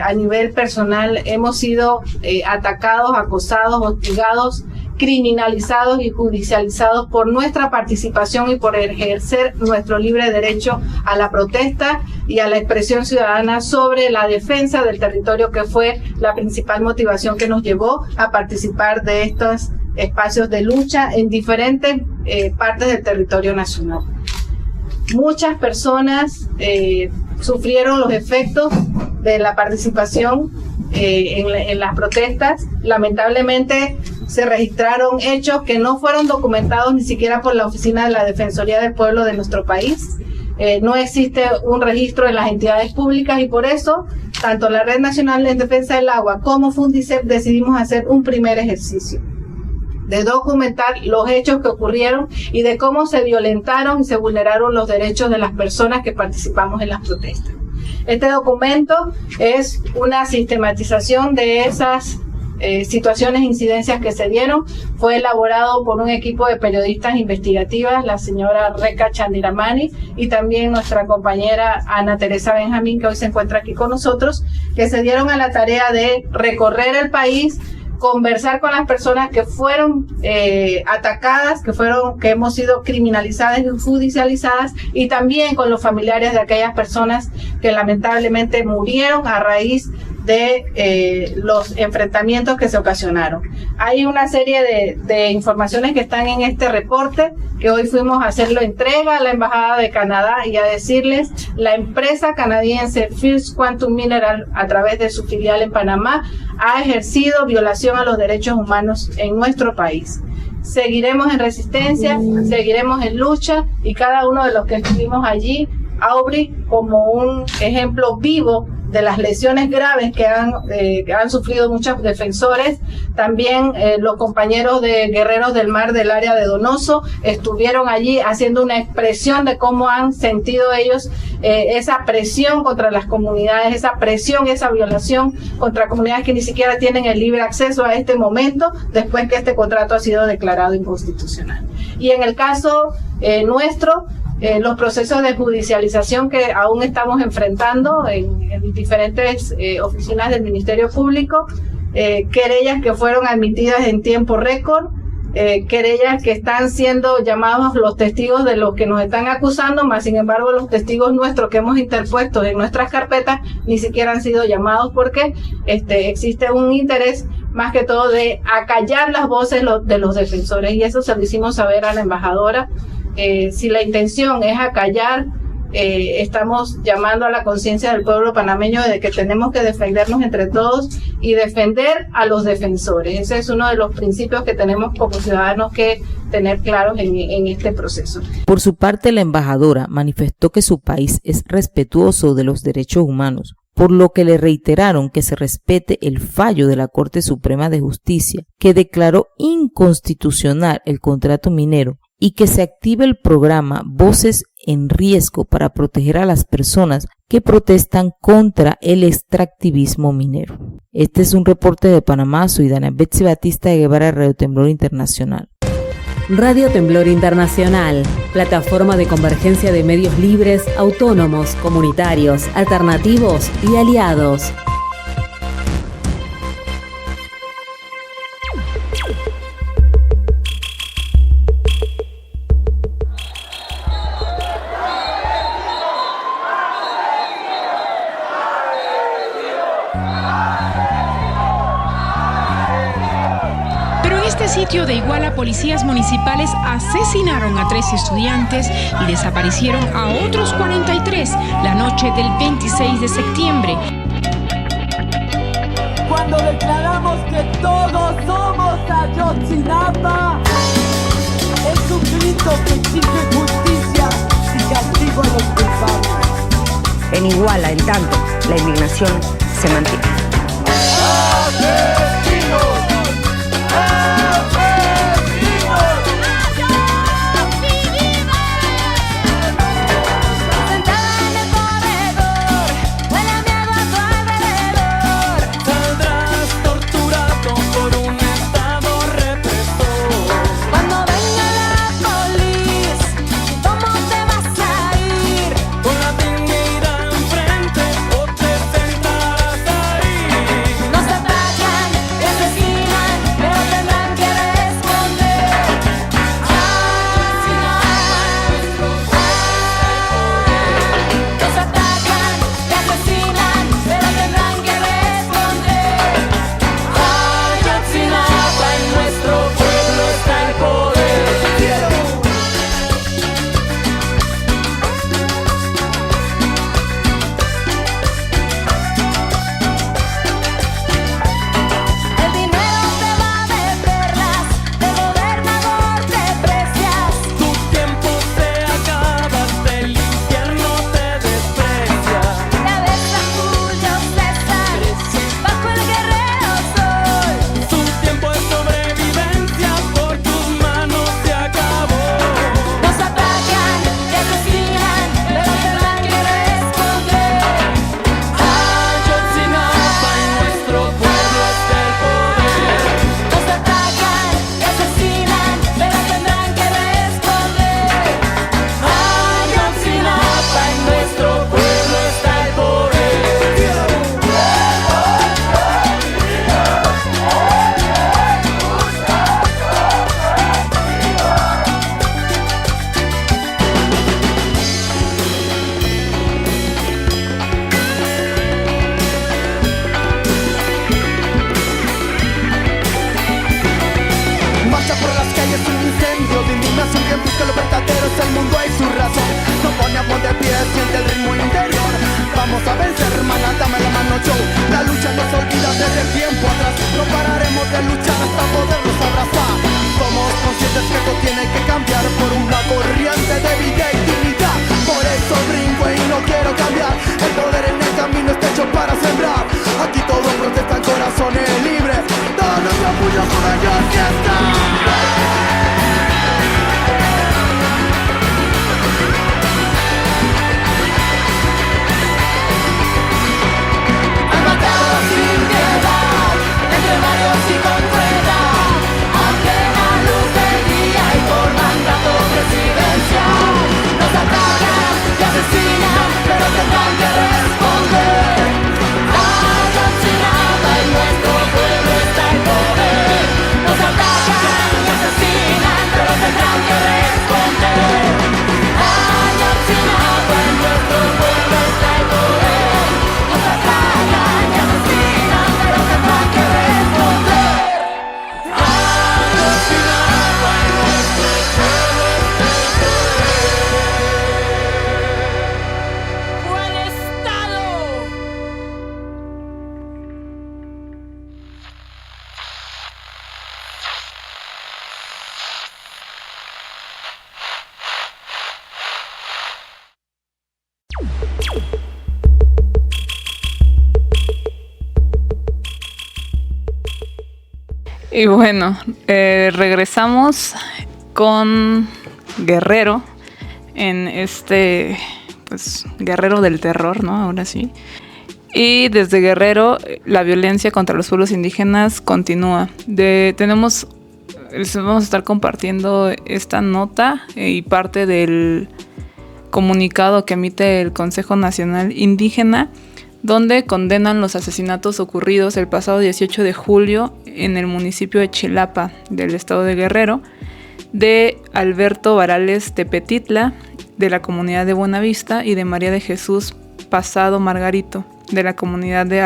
a nivel personal hemos sido atacados, acosados, hostigados, criminalizados y judicializados por nuestra participación y por ejercer nuestro libre derecho a la protesta y a la expresión ciudadana sobre la defensa del territorio, que fue la principal motivación que nos llevó a participar de estos espacios de lucha en diferentes partes del territorio nacional. Muchas personas sufrieron los efectos de la participación en las protestas. Lamentablemente se registraron hechos que no fueron documentados ni siquiera por la Oficina de la Defensoría del Pueblo de nuestro país. No existe un registro en las entidades públicas y por eso tanto la Red Nacional en Defensa del Agua como Fundicep decidimos hacer un primer ejercicio de documentar los hechos que ocurrieron y de cómo se violentaron y se vulneraron los derechos de las personas que participamos en las protestas. Este documento es una sistematización de esas situaciones e incidencias que se dieron. Fue elaborado por un equipo de periodistas investigativas, la señora Reca Chandiramani y también nuestra compañera Ana Teresa Benjamín, que hoy se encuentra aquí con nosotros, que se dieron a la tarea de recorrer el país, conversar con las personas que fueron atacadas, que hemos sido criminalizadas y judicializadas, y también con los familiares de aquellas personas que lamentablemente murieron a raíz de los enfrentamientos que se ocasionaron. Hay una serie de informaciones que están en este reporte, que hoy fuimos a hacerlo entrega a la Embajada de Canadá y a decirles: la empresa canadiense First Quantum Mineral, a través de su filial en Panamá, ha ejercido violación a los derechos humanos en nuestro país. Seguiremos en resistencia, seguiremos en lucha, y cada uno de los que estuvimos allí, Aubrey como un ejemplo vivo de las lesiones graves que han sufrido muchos defensores. También los compañeros de Guerreros del Mar del área de Donoso estuvieron allí haciendo una expresión de cómo han sentido ellos esa presión contra las comunidades, esa presión, esa violación contra comunidades que ni siquiera tienen el libre acceso a este momento, después que este contrato ha sido declarado inconstitucional. Y en el caso nuestro, los procesos de judicialización que aún estamos enfrentando en diferentes oficinas del Ministerio Público, querellas que fueron admitidas en tiempo récord, querellas que están siendo llamados los testigos de los que nos están acusando, más sin embargo los testigos nuestros que hemos interpuesto en nuestras carpetas ni siquiera han sido llamados, porque existe un interés más que todo de acallar las voces de los defensores, y eso se lo hicimos saber a la embajadora. Si la intención es acallar, estamos llamando a la conciencia del pueblo panameño de que tenemos que defendernos entre todos y defender a los defensores. Ese es uno de los principios que tenemos como ciudadanos que tener claros en este proceso. Por su parte, la embajadora manifestó que su país es respetuoso de los derechos humanos, por lo que le reiteraron que se respete el fallo de la Corte Suprema de Justicia, que declaró inconstitucional el contrato minero, y que se active el programa Voces en Riesgo para proteger a las personas que protestan contra el extractivismo minero. Este es un reporte de Panamá. Soy Dana Betsy Batista de Guevara, Radio Temblor Internacional. Radio Temblor Internacional, plataforma de convergencia de medios libres, autónomos, comunitarios, alternativos y aliados. Sitio de Iguala, policías municipales asesinaron a 3 estudiantes y desaparecieron a otros 43 la noche del 26 de septiembre. Cuando declaramos que todos somos Ayotzinapa, es un grito que exige justicia y castigo a los culpables. En Iguala, en tanto, la indignación se mantiene. No se atacan allá, por allá, aquí está. Y bueno, regresamos con Guerrero en este, pues, Guerrero del terror, ¿no? Ahora sí. Y desde Guerrero, la violencia contra los pueblos indígenas continúa. Vamos a estar compartiendo esta nota y parte del comunicado que emite el Consejo Nacional Indígena, donde condenan los asesinatos ocurridos el pasado 18 de julio en el municipio de Chilapa, del estado de Guerrero, de Alberto Varales Tepetitla, de la comunidad de Buenavista, y de María de Jesús Pasado Margarito, de la comunidad de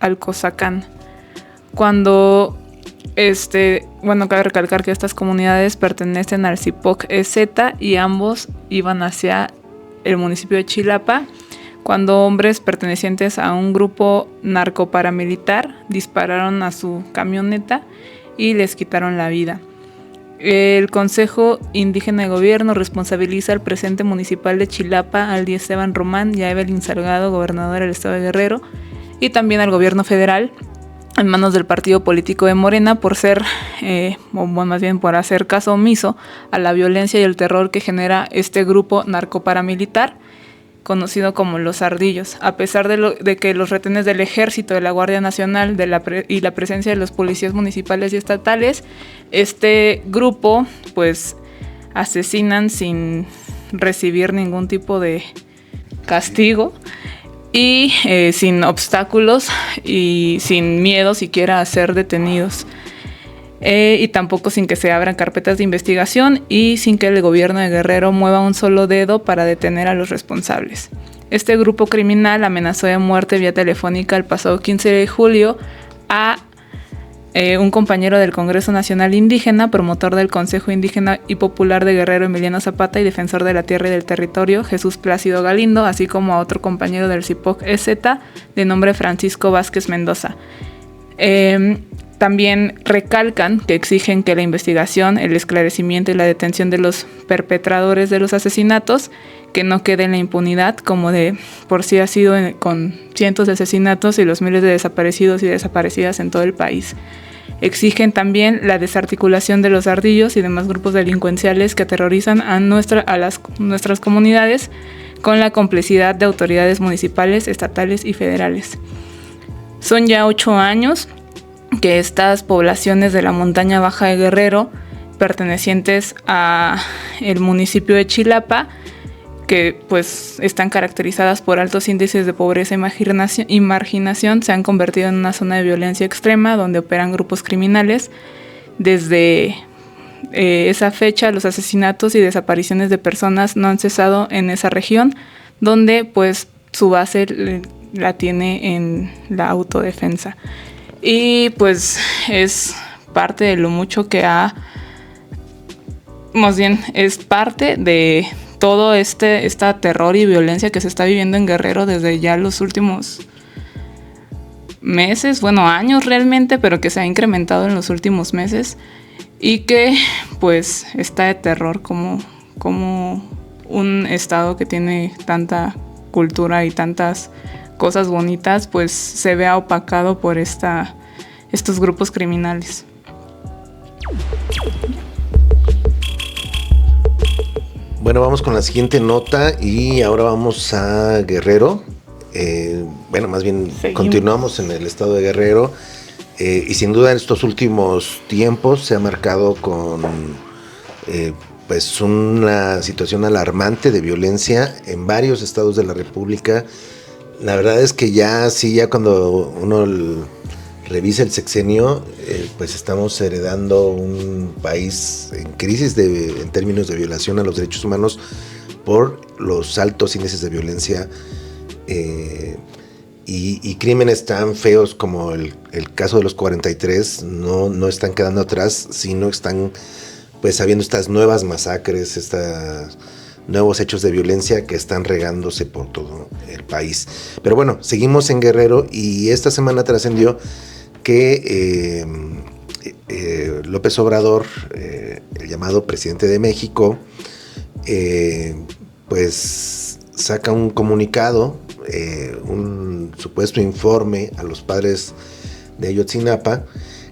Alcozacán. Cabe recalcar que estas comunidades pertenecen al CIPOC EZ y ambos iban hacia el municipio de Chilapa, cuando hombres pertenecientes a un grupo narcoparamilitar dispararon a su camioneta y les quitaron la vida. El Consejo Indígena de Gobierno responsabiliza al presidente municipal de Chilapa, Aldi Esteban Román, y a Evelyn Salgado, gobernadora del estado de Guerrero, y también al gobierno federal, en manos del partido político de Morena, por hacer caso omiso a la violencia y el terror que genera este grupo narcoparamilitar, conocido como Los Ardillos. A pesar de que los retenes del Ejército, de la Guardia Nacional y la presencia de los policías municipales y estatales, este grupo pues asesinan sin recibir ningún tipo de castigo y sin obstáculos y sin miedo siquiera a ser detenidos. Y tampoco sin que se abran carpetas de investigación y sin que el gobierno de Guerrero mueva un solo dedo para detener a los responsables. Este grupo criminal amenazó de muerte vía telefónica el pasado 15 de julio a un compañero del Congreso Nacional Indígena, promotor del Consejo Indígena y Popular de Guerrero, Emiliano Zapata, y defensor de la tierra y del territorio, Jesús Plácido Galindo, así como a otro compañero del CIPOC EZ de nombre Francisco Vázquez Mendoza. También recalcan que exigen que la investigación, el esclarecimiento y la detención de los perpetradores de los asesinatos, que no quede en la impunidad, como de por sí ha sido con cientos de asesinatos y los miles de desaparecidos y desaparecidas en todo el país. Exigen también la desarticulación de los ardillos y demás grupos delincuenciales que aterrorizan a nuestras comunidades, con la complicidad de autoridades municipales, estatales y federales. Son ya 8 años que estas poblaciones de la montaña baja de Guerrero, pertenecientes a el municipio de Chilapa, que pues están caracterizadas por altos índices de pobreza y marginación, se han convertido en una zona de violencia extrema donde operan grupos criminales. Desde esa fecha, los asesinatos y desapariciones de personas no han cesado en esa región, donde pues su base la tiene en la autodefensa. Y pues es parte de lo mucho que es parte de todo este terror y violencia que se está viviendo en Guerrero desde ya los últimos meses, años realmente, pero que se ha incrementado en los últimos meses y que pues está de terror como un estado que tiene tanta cultura y tantas cosas bonitas, pues se vea opacado por estos grupos criminales. Bueno, vamos con la siguiente nota y ahora vamos a Guerrero. Más bien continuamos en el estado de Guerrero y sin duda en estos últimos tiempos se ha marcado con pues una situación alarmante de violencia en varios estados de la República. La verdad es que ya cuando uno revisa el sexenio, pues estamos heredando un país en crisis en términos de violación a los derechos humanos por los altos índices de violencia y crímenes tan feos como el caso de los 43 no están quedando atrás, sino están pues habiendo estas nuevas masacres, estos nuevos hechos de violencia que están regándose por todo el país. Pero bueno, seguimos en Guerrero y esta semana trascendió que López Obrador, el llamado presidente de México, pues saca un comunicado, un supuesto informe a los padres de Ayotzinapa,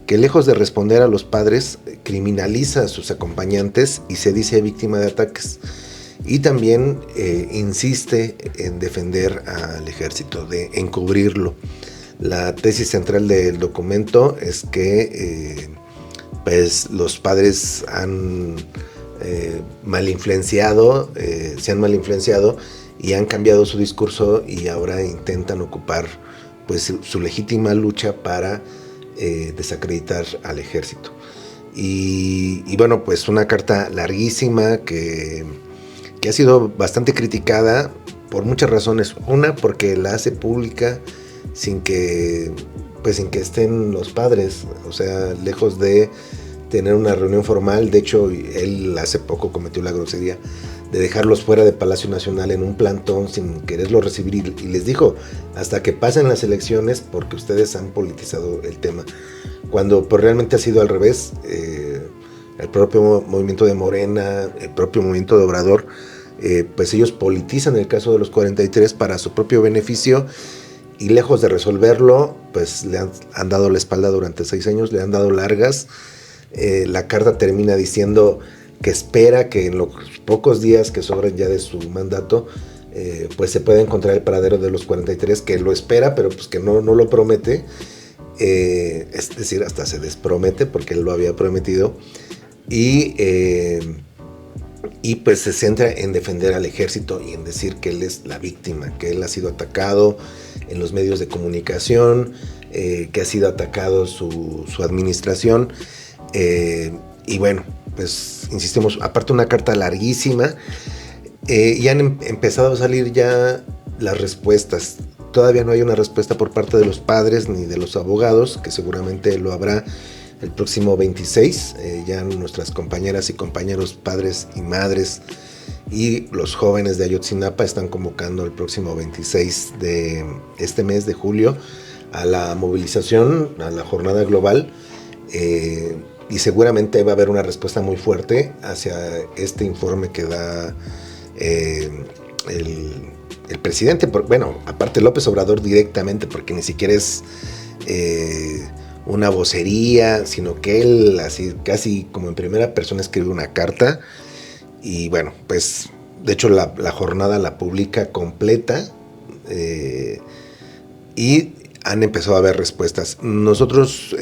que lejos de responder a los padres, criminaliza a sus acompañantes y se dice víctima de ataques. Y también insiste en defender al ejército, de encubrirlo. La tesis central del documento es que pues los padres han mal influenciado, se han mal influenciado y han cambiado su discurso y ahora intentan ocupar pues su legítima lucha para desacreditar al ejército. Y bueno, pues una carta larguísima que ha sido bastante criticada por muchas razones. Una, porque la hace pública sin que estén los padres, o sea, lejos de tener una reunión formal. De hecho, él hace poco cometió la grosería de dejarlos fuera de Palacio Nacional en un plantón sin quererlos recibir y les dijo, hasta que pasen las elecciones porque ustedes han politizado el tema, cuando pues realmente ha sido al revés. El propio movimiento de Morena, el propio movimiento de Obrador, pues ellos politizan el caso de los 43 para su propio beneficio. Y lejos de resolverlo, pues le han dado la espalda durante 6 años, le han dado largas. La carta termina diciendo que espera que en los pocos días que sobran ya de su mandato, pues se pueda encontrar el paradero de los 43, que lo espera, pero pues que no lo promete. Es decir, hasta se despromete porque él lo había prometido. Y pues se centra en defender al ejército y en decir que él es la víctima, que él ha sido atacado en los medios de comunicación, que ha sido atacado su administración. Y bueno, pues insistimos, aparte una carta larguísima, y han empezado a salir ya las respuestas. Todavía no hay una respuesta por parte de los padres ni de los abogados, que seguramente lo habrá el próximo 26. Ya nuestras compañeras y compañeros, padres y madres y los jóvenes de Ayotzinapa están convocando el próximo 26 de este mes de julio a la movilización, a la jornada global, y seguramente va a haber una respuesta muy fuerte hacia este informe que da el presidente. Bueno, aparte López Obrador directamente, porque ni siquiera es una vocería, sino que él así casi como en primera persona escribe una carta. Y bueno, pues de hecho la jornada la publica completa, y han empezado a haber respuestas. Nosotros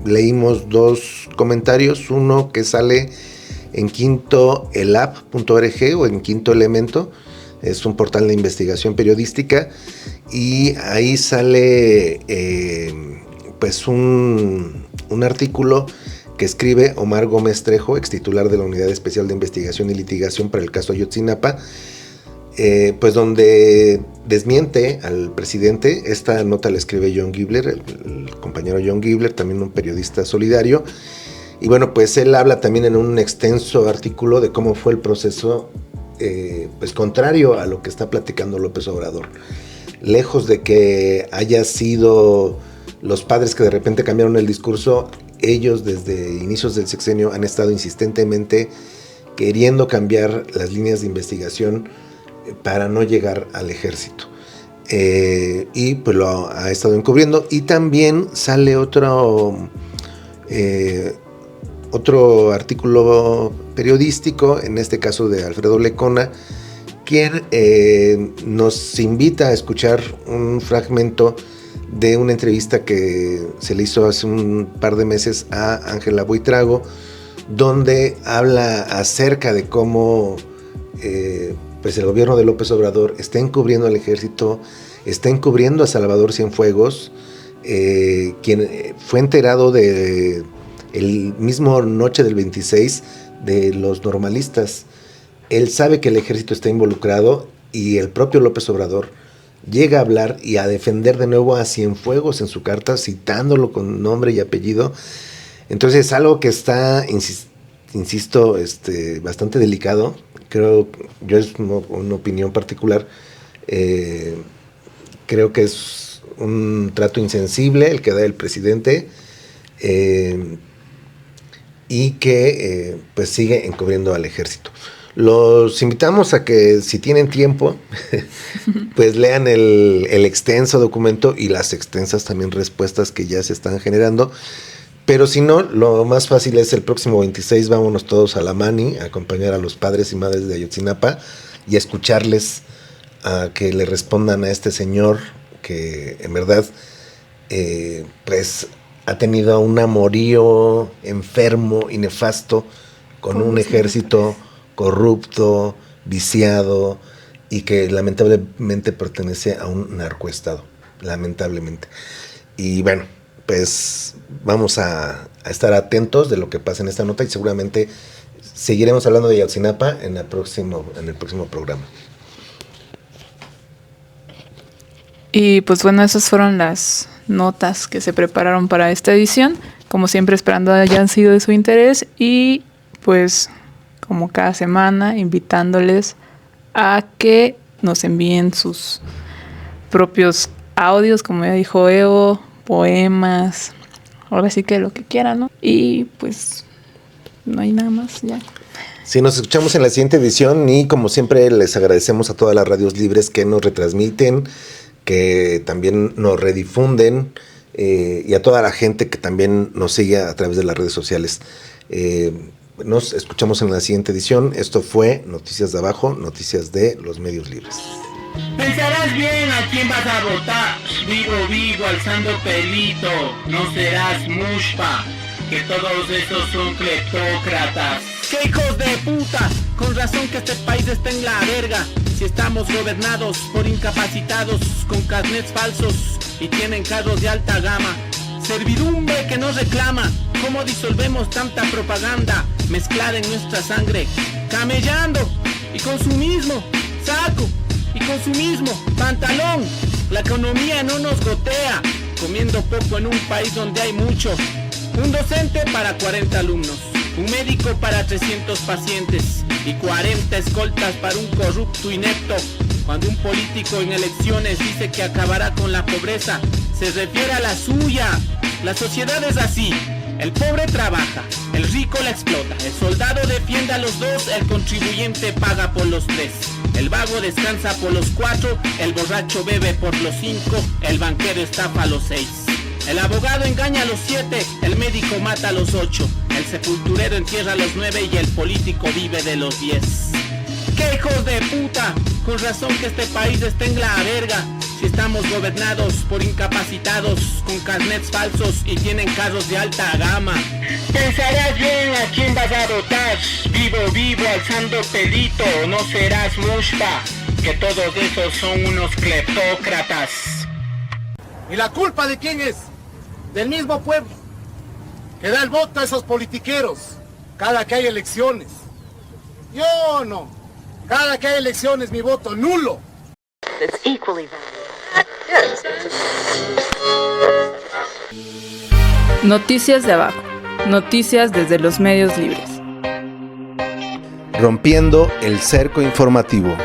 leímos 2 comentarios, uno que sale en quintoelab.org o en Quinto Elemento, es un portal de investigación periodística, y ahí sale pues un artículo que escribe Omar Gómez Trejo, ex titular de la Unidad Especial de Investigación y Litigación para el caso Ayotzinapa, pues donde desmiente al presidente. Esta nota la escribe John Gibler, el compañero John Gibler, también un periodista solidario, y bueno, pues él habla también en un extenso artículo de cómo fue el proceso, pues contrario a lo que está platicando López Obrador. Lejos de que haya sido los padres que de repente cambiaron el discurso, ellos desde inicios del sexenio han estado insistentemente queriendo cambiar las líneas de investigación para no llegar al ejército. Y pues lo ha estado encubriendo. Y también sale otro otro artículo periodístico, en este caso de Alfredo Lecona, quien nos invita a escuchar un fragmento de una entrevista que se le hizo hace un par de meses a Ángela Buitrago, donde habla acerca de cómo pues el gobierno de López Obrador está encubriendo al ejército, está encubriendo a Salvador Cienfuegos, quien fue enterado de el mismo noche del 26 de los normalistas. Él sabe que el ejército está involucrado y el propio López Obrador llega a hablar y a defender de nuevo a Cienfuegos en su carta, citándolo con nombre y apellido. Entonces es algo que está, insisto, bastante delicado. Creo, yo es una opinión particular, creo que es un trato insensible el que da el presidente, y que pues sigue encubriendo al ejército. Los invitamos a que, si tienen tiempo, pues lean el extenso documento y las extensas también respuestas que ya se están generando. Pero si no, lo más fácil es el próximo 26, vámonos todos a la Mani a acompañar a los padres y madres de Ayotzinapa y a escucharles, a que le respondan a este señor que en verdad pues ha tenido un amorío enfermo y nefasto con un ejército corrupto, viciado, y que lamentablemente pertenece a un narcoestado, lamentablemente. Y bueno, pues vamos a estar atentos de lo que pasa en esta nota y seguramente seguiremos hablando de Ayotzinapa en el próximo programa. Y pues bueno, esas fueron las notas que se prepararon para esta edición. Como siempre, esperando hayan sido de su interés y pues como cada semana invitándoles a que nos envíen sus propios audios, como ya dijo Evo, poemas, ahora sí que lo que quieran, ¿no? Y pues no hay nada más ya. Sí, nos escuchamos en la siguiente edición y como siempre les agradecemos a todas las radios libres que nos retransmiten, que también nos redifunden, y a toda la gente que también nos sigue a través de las redes sociales. Nos escuchamos en la siguiente edición. Esto fue Noticias de Abajo, noticias de los medios libres. Pensarás bien a quién vas a votar. Vivo, alzando pelito. No serás mushpa, que todos esos son cleptócratas. ¡Qué hijos de puta! Con razón que este país está en la verga. Si estamos gobernados por incapacitados con carnets falsos y tienen carros de alta gama. Servidumbre que nos reclama. ¿Cómo disolvemos tanta propaganda mezclada en nuestra sangre? Camellando y consumismo, saco y consumismo, pantalón. La economía no nos gotea, comiendo poco en un país donde hay mucho. Un docente para 40 alumnos, un médico para 300 pacientes y 40 escoltas para un corrupto inepto. Cuando un político en elecciones dice que acabará con la pobreza, se refiere a la suya. La sociedad es así. El pobre trabaja, el rico la explota, el soldado defiende a los dos, el contribuyente paga por los tres, el vago descansa por los 4, el borracho bebe por los 5, el banquero estafa a los 6, el abogado engaña a los 7, el médico mata a los 8, el sepulturero entierra a los 9 y el político vive de los 10. ¡Qué hijos de puta! Con razón que este país está en la verga. Si estamos gobernados por incapacitados con carnets falsos y tienen carros de alta gama. Pensarás bien a quién vas a votar. Vivo, alzando pelito. No serás mushpa, que todos esos son unos cleptócratas. ¿Y la culpa de quién es? Del mismo pueblo, que da el voto a esos politiqueros cada que hay elecciones. Yo no. Cada que hay elecciones mi voto nulo. Noticias de Abajo. Noticias desde los medios libres. Rompiendo el cerco informativo.